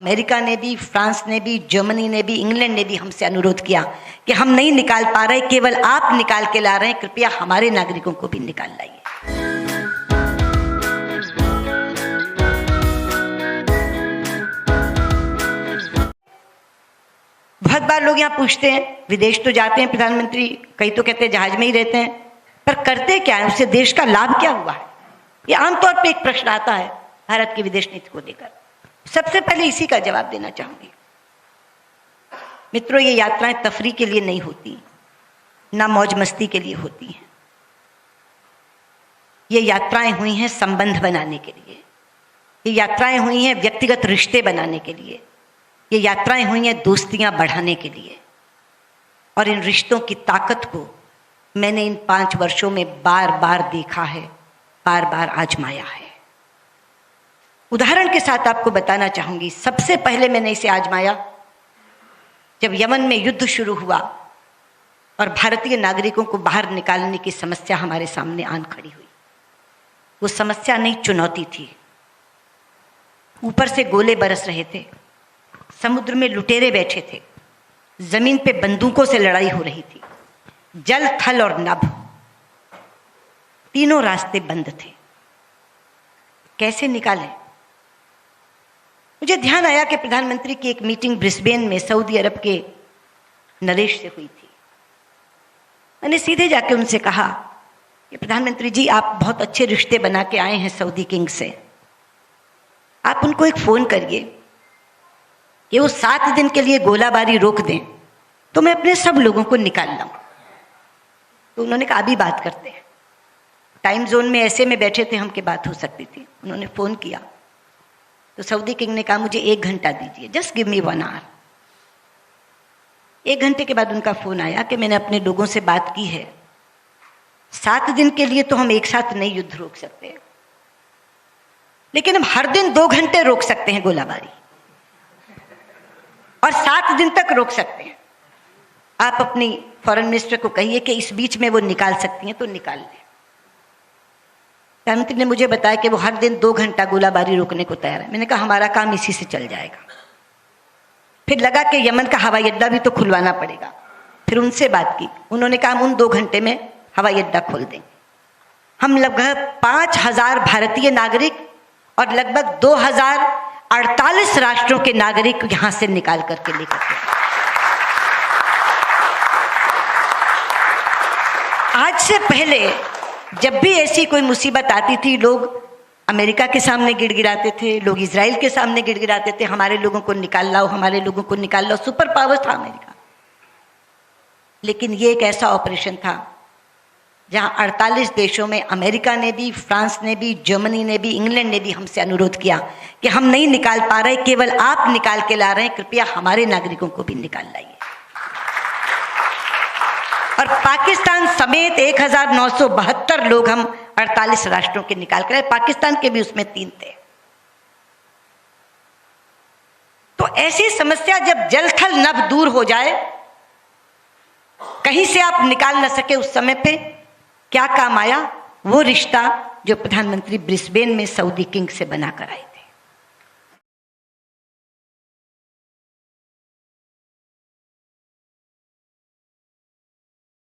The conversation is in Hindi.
अमेरिका ने भी, फ्रांस ने भी, जर्मनी ने भी, इंग्लैंड ने भी हमसे अनुरोध किया कि हम नहीं निकाल पा रहे, केवल आप निकाल के ला रहे हैं, कृपया हमारे नागरिकों को भी निकाल लाइए। बहुत बार लोग यहाँ पूछते हैं, विदेश तो जाते हैं प्रधानमंत्री, कई तो कहते हैं जहाज में ही रहते हैं, पर करते क्या है, उससे देश का लाभ क्या हुआ है? ये आमतौर पे एक प्रश्न आता है भारत की विदेश नीति को लेकर। सबसे पहले इसी का जवाब देना चाहूंगी। मित्रों, ये यात्राएं तफरी के लिए नहीं होती, ना मौज मस्ती के लिए होती हैं। ये यात्राएं हुई हैं संबंध बनाने के लिए, ये यात्राएं हुई हैं व्यक्तिगत रिश्ते बनाने के लिए, ये यात्राएं हुई हैं दोस्तियां बढ़ाने के लिए। और इन रिश्तों की ताकत को मैंने इन 5 वर्षों में बार बार देखा है, बार बार आजमाया है। उदाहरण के साथ आपको बताना चाहूंगी। सबसे पहले मैंने इसे आजमाया जब यमन में युद्ध शुरू हुआ और भारतीय नागरिकों को बाहर निकालने की समस्या हमारे सामने आन खड़ी हुई। वो समस्या नहीं, चुनौती थी। ऊपर से गोले बरस रहे थे, समुद्र में लुटेरे बैठे थे, जमीन पे बंदूकों से लड़ाई हो रही थी, जल, थल और नभ, तीनों रास्ते बंद थे। कैसे निकालें? मुझे ध्यान आया कि प्रधानमंत्री की एक मीटिंग ब्रिस्बेन में सऊदी अरब के नरेश से हुई थी। मैंने सीधे जाके उनसे कहा कि प्रधानमंत्री जी, आप बहुत अच्छे रिश्ते बना के आए हैं सऊदी किंग से, आप उनको एक फोन करिए कि वो 7 दिन के लिए गोलाबारी रोक दें तो मैं अपने सब लोगों को निकाल लाऊं। तो उन्होंने कहा अभी बात करते हैं। टाइम जोन में ऐसे में बैठे थे हम कि बात हो सकती थी। उन्होंने फ़ोन किया तो सऊदी किंग ने कहा मुझे 1 घंटा दीजिए, जस्ट गिव मी 1 आवर। 1 घंटे के बाद उनका फ़ोन आया कि मैंने अपने लोगों से बात की है, 7 दिन के लिए तो हम एक साथ नहीं युद्ध रोक सकते, लेकिन हम हर दिन 2 घंटे रोक सकते हैं गोलाबारी, और 7 दिन तक रोक सकते हैं। आप अपनी फॉरेन मिनिस्टर को कहिए कि इस बीच में वो निकाल सकती हैं तो निकाल लें। प्रधानमंत्री ने मुझे बताया कि वो हर दिन 2 घंटा गोलाबारी रोकने को तैयार है। मैंने कहा हमारा काम इसी से चल जाएगा। फिर लगा कि यमन का हवाई अड्डा भी तो खुलवाना पड़ेगा। फिर उनसे बात की, उन्होंने कहा हम उन 2 घंटे में हवाई अड्डा खोल देंगे। हम लगभग 5000 भारतीय नागरिक और लगभग 2048 राष्ट्रों के नागरिक यहां से निकाल करके लेकर गए। आज से पहले जब भी ऐसी कोई मुसीबत आती थी, लोग अमेरिका के सामने गिड़गिड़ाते थे, लोग इजराइल के सामने गिड़गिड़ाते थे, हमारे लोगों को निकाल लाओ, हमारे लोगों को निकाल लाओ। सुपर पावर था अमेरिका, लेकिन ये एक ऐसा ऑपरेशन था जहां 48 देशों में अमेरिका ने भी, फ्रांस ने भी, जर्मनी ने भी, इंग्लैंड ने भी हमसे अनुरोध किया कि हम नहीं निकाल पा रहे, केवल आप निकाल के ला रहे हैं, कृपया हमारे नागरिकों को भी निकाल लाइए। और पाकिस्तान समेत 1972 लोग हम 48 राष्ट्रों के निकाल कर, पाकिस्तान के भी उसमें 3 थे। तो ऐसी समस्या जब जल थल नभ दूर हो जाए, कहीं से आप निकाल न सके, उस समय पे क्या काम आया? वो रिश्ता जो प्रधानमंत्री ब्रिस्बेन में सऊदी किंग से बनाकर आए।